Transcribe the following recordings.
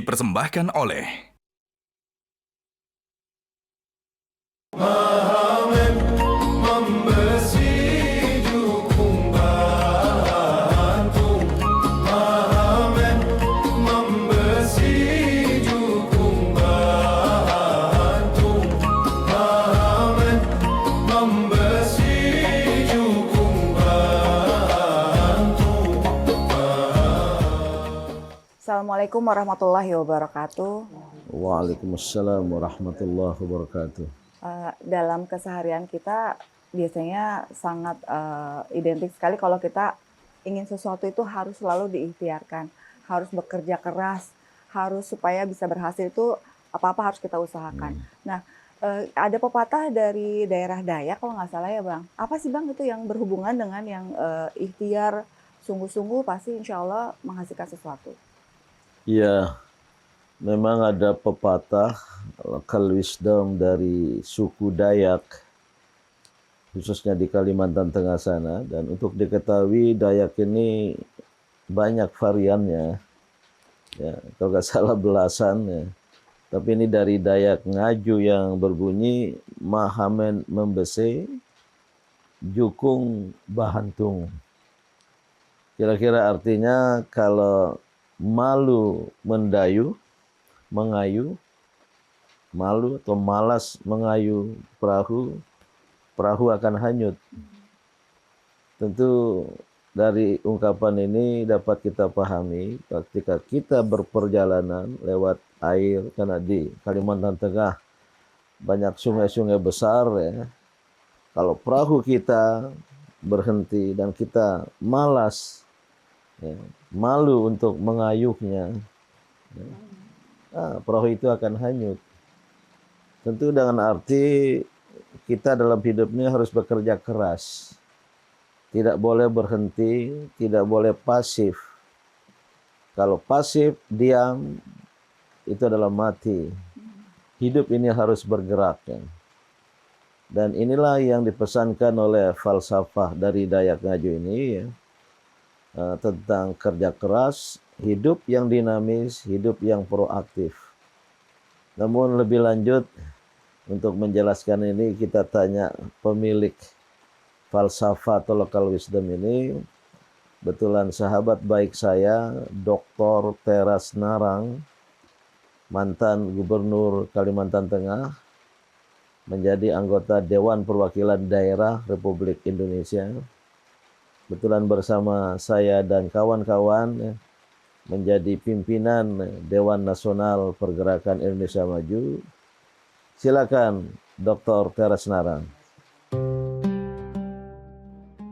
Dipersembahkan oleh Assalamualaikum warahmatullahi wabarakatuh. Waalaikumsalam warahmatullahi wabarakatuh. Dalam keseharian kita biasanya sangat identik sekali kalau kita ingin sesuatu itu harus selalu diikhtiarkan, harus bekerja keras, harus supaya bisa berhasil itu apa-apa harus kita usahakan. Nah, ada pepatah dari daerah Dayak kalau nggak salah ya Bang. Apa sih Bang itu yang berhubungan dengan yang ikhtiar sungguh-sungguh pasti insya Allah menghasilkan sesuatu? Ya, memang ada pepatah local wisdom dari suku Dayak, khususnya di Kalimantan Tengah sana. Dan untuk diketahui Dayak ini banyak variannya, ya, kalau nggak salah belasan ya. Tapi ini dari Dayak Ngaju yang berbunyi Mahamen membese, jukung bahantung. Kira-kira artinya kalau malu mendayu, mengayu, malu atau malas mengayu perahu, perahu akan hanyut. Tentu dari ungkapan ini dapat kita pahami ketika kita berperjalanan lewat air, karena di Kalimantan Tengah banyak sungai-sungai besar ya. Kalau perahu kita berhenti dan kita malas, ya, malu untuk mengayuhnya, ya, perahu itu akan hanyut. Tentu dengan arti kita dalam hidup ini harus bekerja keras, tidak boleh berhenti, tidak boleh pasif. Kalau pasif, diam, itu adalah mati. Hidup ini harus bergerak, ya. Dan inilah yang dipesankan oleh falsafah dari Dayak Ngaju ini, ya. Tentang kerja keras, hidup yang dinamis, hidup yang proaktif. Namun lebih lanjut, untuk menjelaskan ini kita tanya pemilik falsafah atau local wisdom ini. Betulan sahabat baik saya, Dr. Teras Narang, mantan Gubernur Kalimantan Tengah, menjadi anggota Dewan Perwakilan Daerah Republik Indonesia. Betulan bersama saya dan kawan-kawan, ya, menjadi pimpinan Dewan Nasional Pergerakan Indonesia Maju. Silakan Dr. Teras Narang.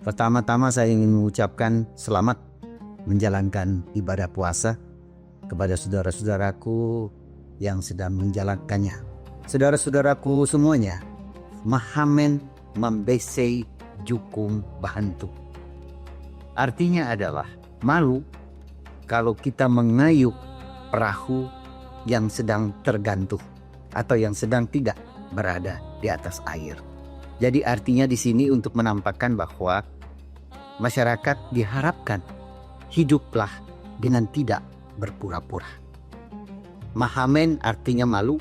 Pertama-tama saya ingin mengucapkan selamat menjalankan ibadah puasa kepada saudara-saudaraku yang sedang menjalankannya. Saudara-saudaraku semuanya, Mahamen membesei jukung bahantu. Artinya adalah malu kalau kita mengayuh perahu yang sedang tergantung atau yang sedang tidak berada di atas air. Jadi artinya di sini untuk menampakkan bahwa masyarakat diharapkan hiduplah dengan tidak berpura-pura. Mahamen artinya malu,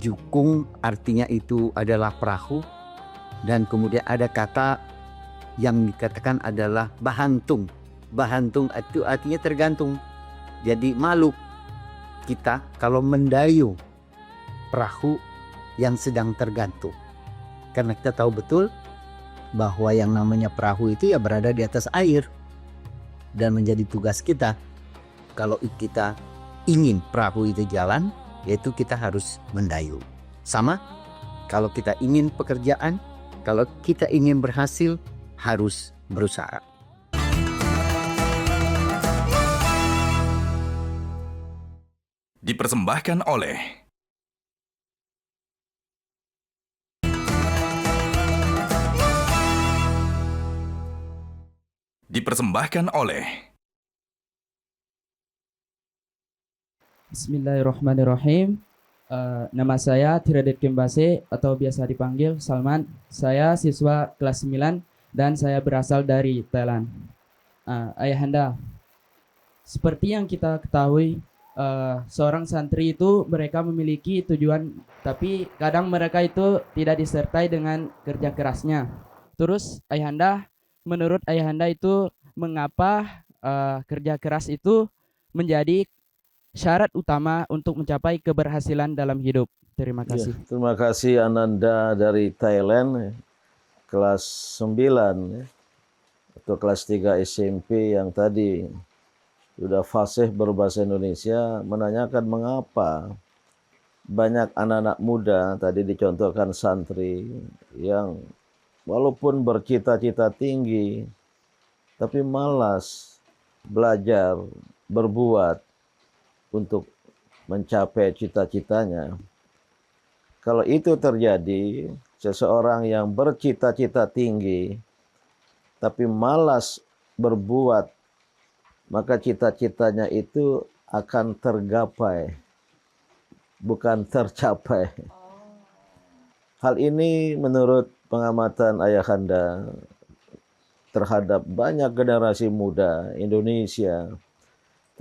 jukung artinya itu adalah perahu, dan kemudian ada kata yang dikatakan adalah bahantung. Bahantung itu artinya tergantung. Jadi malu kita kalau mendayu perahu yang sedang tergantung. Karena kita tahu betul bahwa yang namanya perahu itu ya berada di atas air. Dan menjadi tugas kita, kalau kita ingin perahu itu jalan, yaitu kita harus mendayu. Sama, kalau kita ingin pekerjaan, kalau kita ingin berhasil, harus berusaha. dipersembahkan oleh Bismillahirrahmanirrahim. Nama saya Tiradet Kembase atau biasa dipanggil Salman. Saya siswa kelas 9 dan saya berasal dari Thailand. Ayahanda, seperti yang kita ketahui, seorang santri itu mereka memiliki tujuan, tapi kadang mereka itu tidak disertai dengan kerja kerasnya. Terus Ayahanda, menurut Ayahanda itu mengapa kerja keras itu menjadi syarat utama untuk mencapai keberhasilan dalam hidup? Terima Ya, kasih. terima kasih Ananda dari Thailand, kelas 9 ya, atau kelas 3 SMP yang tadi sudah fasih berbahasa Indonesia, menanyakan mengapa banyak anak-anak muda, tadi dicontohkan santri, yang walaupun bercita-cita tinggi, tapi malas belajar, berbuat untuk mencapai cita-citanya. Kalau itu terjadi, seseorang yang bercita-cita tinggi tapi malas berbuat, maka cita-citanya itu akan tergapai, bukan tercapai. Hal ini menurut pengamatan Ayahanda terhadap banyak generasi muda Indonesia,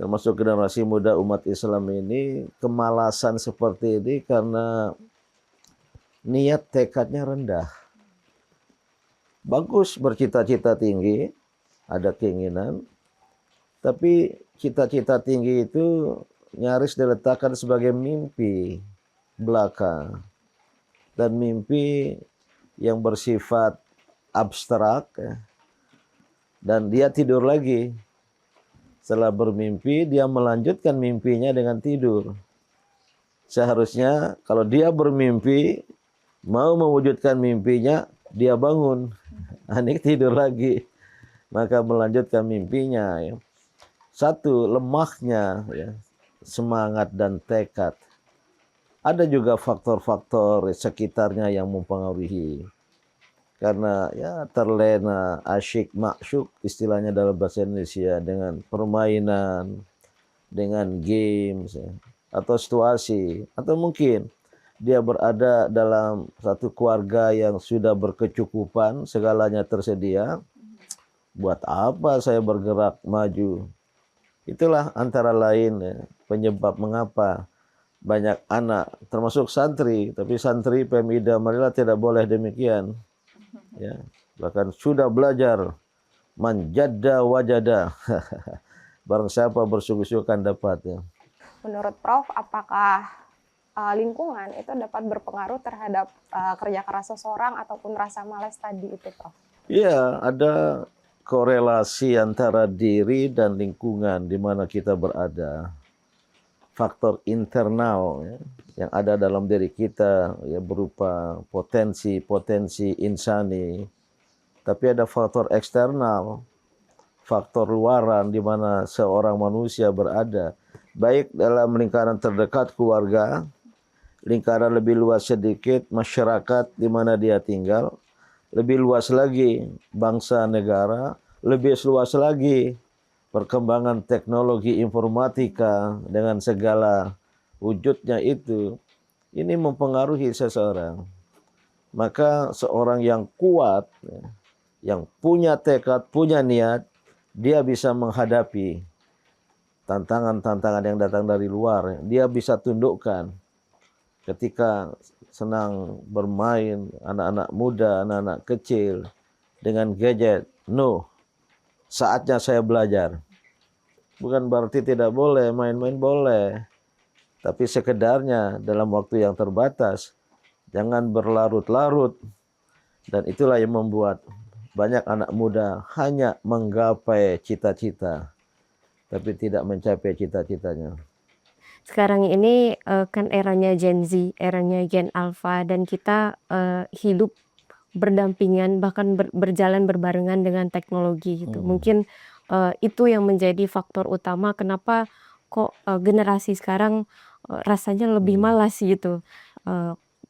termasuk generasi muda umat Islam ini, kemalasan seperti ini karena niat tekadnya rendah. Bagus bercita-cita tinggi, ada keinginan, tapi cita-cita tinggi itu nyaris diletakkan sebagai mimpi belaka. Dan mimpi yang bersifat abstrak, ya. Dan dia tidur lagi. Setelah bermimpi, dia melanjutkan mimpinya dengan tidur. Seharusnya kalau dia bermimpi, mau mewujudkan mimpinya, dia bangun. Ini tidur lagi. Maka melanjutkan mimpinya. Ya. Satu, lemahnya ya, semangat dan tekad. Ada juga faktor-faktor sekitarnya yang mempengaruhi. Karena ya terlena, asyik, masyuk, istilahnya dalam bahasa Indonesia, dengan permainan, dengan games, ya, atau situasi. Atau mungkin dia berada dalam satu keluarga yang sudah berkecukupan, segalanya tersedia. Buat apa saya bergerak maju? Itulah antara lain ya, penyebab mengapa banyak anak, termasuk santri, tapi santri Pemida Manila tidak boleh demikian. Ya, bahkan sudah belajar manjada wajada. Barang siapa bersungguh-sungguh kan dapat ya. Menurut Prof, apakah lingkungan itu dapat berpengaruh terhadap kerja keras seseorang ataupun rasa malas tadi itu, Prof? Iya, ada korelasi antara diri dan lingkungan di mana kita berada. Faktor internal ya, yang ada dalam diri kita ya, berupa potensi insani. Tapi ada faktor eksternal, faktor luaran di mana seorang manusia berada. Baik dalam lingkaran terdekat keluarga, lingkaran lebih luas sedikit masyarakat di mana dia tinggal, lebih luas lagi bangsa negara, lebih luas lagi perkembangan teknologi informatika dengan segala wujudnya itu. Ini mempengaruhi seseorang. Maka seorang yang kuat, yang punya tekad, punya niat, dia bisa menghadapi tantangan-tantangan yang datang dari luar. Dia bisa tundukkan. Ketika senang bermain, anak-anak muda, anak-anak kecil, dengan gadget, no, saatnya saya belajar. Bukan berarti tidak boleh, main-main boleh. Tapi sekedarnya dalam waktu yang terbatas, jangan berlarut-larut. Dan itulah yang membuat banyak anak muda hanya menggapai cita-cita, tapi tidak mencapai cita-citanya. Sekarang ini kan eranya Gen Z, eranya Gen Alpha, dan kita hidup berdampingan, bahkan berjalan berbarengan dengan teknologi gitu. Mungkin itu yang menjadi faktor utama kenapa kok generasi sekarang rasanya lebih malas gitu.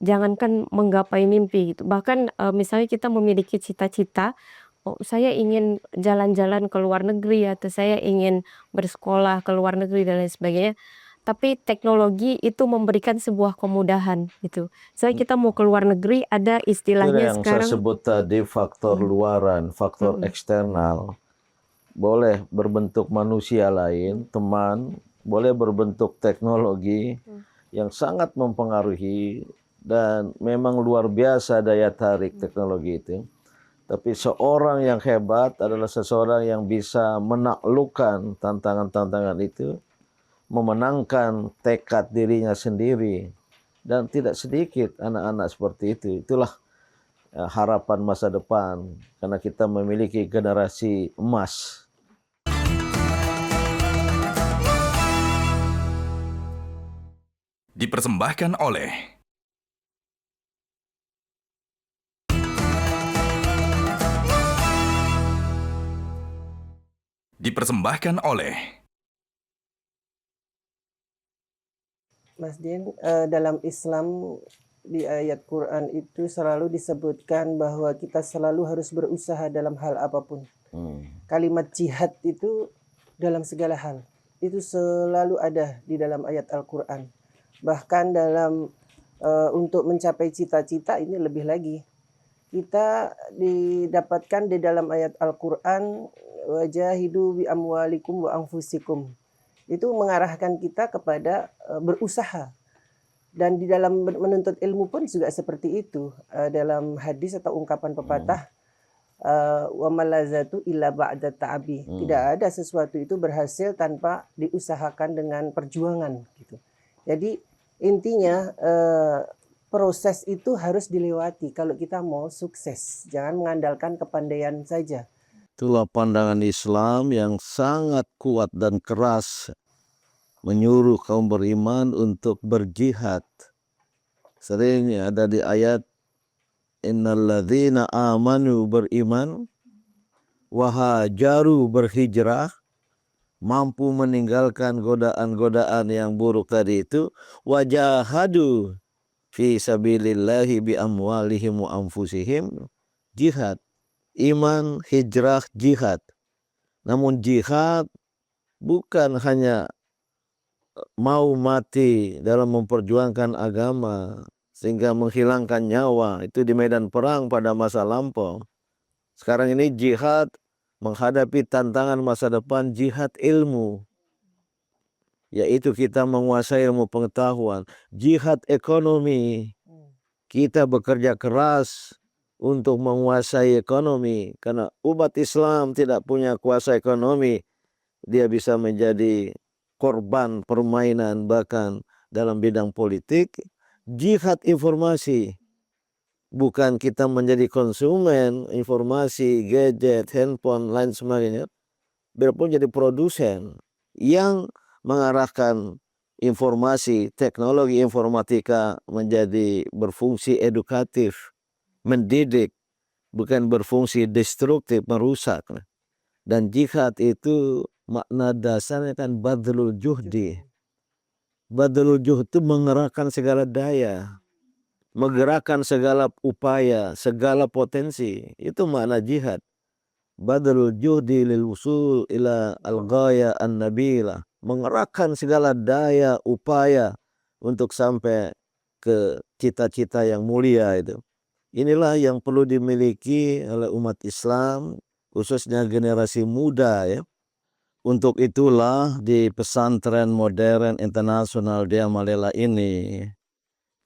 Jangankan menggapai mimpi gitu. Bahkan misalnya kita memiliki cita-cita, oh, saya ingin jalan-jalan ke luar negeri atau saya ingin bersekolah ke luar negeri dan lain sebagainya. Tapi teknologi itu memberikan sebuah kemudahan gitu. Saya kita mau ke luar negeri, ada Itu istilahnya yang sekarang. saya sebut tadi faktor luaran, faktor eksternal. Boleh berbentuk manusia lain, teman, boleh berbentuk teknologi yang sangat mempengaruhi dan memang luar biasa daya tarik teknologi itu. Tapi seorang yang hebat adalah seseorang yang bisa menaklukkan tantangan-tantangan itu, memenangkan tekad dirinya sendiri. Dan tidak sedikit anak-anak seperti itu. Itulah harapan masa depan, karena kita memiliki generasi emas. Dipersembahkan oleh Mas Din, dalam Islam di ayat Quran itu selalu disebutkan bahwa kita selalu harus berusaha dalam hal apapun. Kalimat jihad itu dalam segala hal. Itu selalu ada di dalam ayat Al-Quran. Bahkan dalam untuk mencapai cita-cita ini lebih lagi. Kita didapatkan di dalam ayat Al-Quran, wajahidu bi amwalikum wa anfusikum. Itu mengarahkan kita kepada berusaha. Dan di dalam menuntut ilmu pun juga seperti itu. Dalam hadis atau ungkapan pepatah, wa malazatu illa ba'da ta'abi. Tidak ada sesuatu itu berhasil tanpa diusahakan dengan perjuangan gitu. Jadi intinya proses itu harus dilewati kalau kita mau sukses. Jangan mengandalkan kepandaian saja. Itulah pandangan Islam yang sangat kuat dan keras, menyuruh kaum beriman untuk berjihad. Sering ada di ayat, innalladzina amanu beriman, wahajaru berhijrah, mampu meninggalkan godaan-godaan yang buruk tadi itu, wajahadu fi sabilillahi bi amwalihim wa anfusihim, jihad. Iman, hijrah, jihad. Namun jihad bukan hanya mau mati dalam memperjuangkan agama sehingga menghilangkan nyawa, itu di medan perang pada masa lampau. Sekarang ini jihad menghadapi tantangan masa depan, jihad ilmu, yaitu kita menguasai ilmu pengetahuan. Jihad ekonomi, kita bekerja keras untuk menguasai ekonomi, karena umat Islam tidak punya kuasa ekonomi, dia bisa menjadi korban permainan bahkan dalam bidang politik. Jihad informasi, bukan kita menjadi konsumen informasi, gadget, handphone, lain sebagainya, biarpun jadi produsen yang mengarahkan informasi, teknologi informatika menjadi berfungsi edukatif, mendidik, bukan berfungsi destruktif, merusak. Dan jihad itu makna dasarnya kan badlul juhdi. Badlul juhdi itu mengerahkan segala daya, menggerakkan segala upaya, segala potensi. Itu makna jihad. Badlul juhdi lil wusul ila al-ghaya an-nabila. Mengerahkan segala daya, upaya untuk sampai ke cita-cita yang mulia itu. Inilah yang perlu dimiliki oleh umat Islam, khususnya generasi muda ya. Untuk itulah di pesantren modern internasional Dea Malela ini,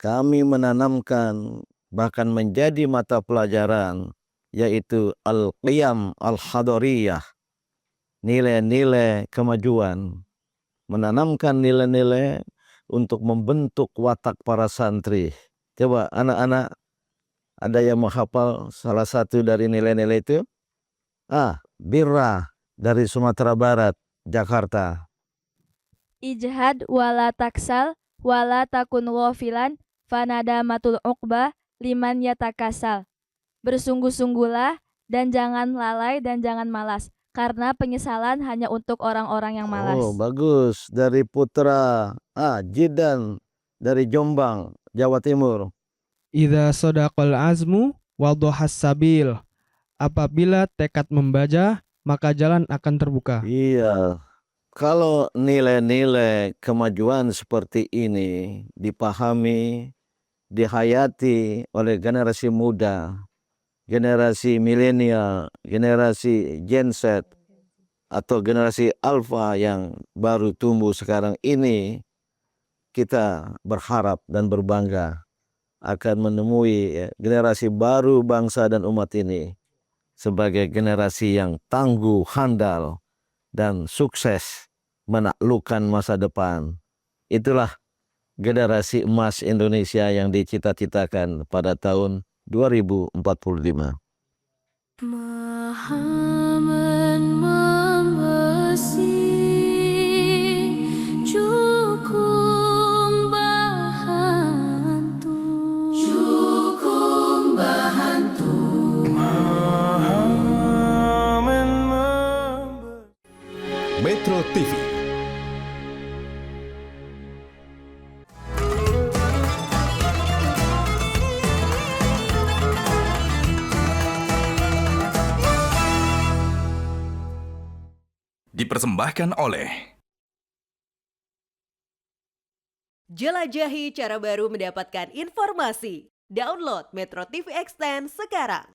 kami menanamkan bahkan menjadi mata pelajaran, yaitu al-qiyam al-hadariyah, nilai-nilai kemajuan. Menanamkan nilai-nilai untuk membentuk watak para santri. Coba anak-anak, ada yang menghafal salah satu dari nilai-nilai itu? Birra dari Sumatera Barat, Jakarta. Ijhad wala taksal wala takun ghafilan fanadamatul uqbah liman yatakasal. Bersungguh-sungguhlah dan jangan lalai dan jangan malas, karena penyesalan hanya untuk orang-orang yang malas. Oh, bagus. Dari Putra Jidan dari Jombang, Jawa Timur. Idza sadaqal azmu wadhahas sabil. Apabila tekad membaja, maka jalan akan terbuka. Iya. Kalau nilai-nilai kemajuan seperti ini dipahami, dihayati oleh generasi muda, generasi milenial, generasi Gen Z, atau generasi alfa yang baru tumbuh sekarang ini, kita berharap dan berbangga akan menemui generasi baru bangsa dan umat ini sebagai generasi yang tangguh, handal, dan sukses menaklukkan masa depan. Itulah generasi emas Indonesia yang dicita-citakan pada tahun 2045. Pahaman membesi Cukung bahantu Metro TV. Dipersembahkan oleh Jelajahi cara baru mendapatkan informasi. Download Metro TV Extend sekarang.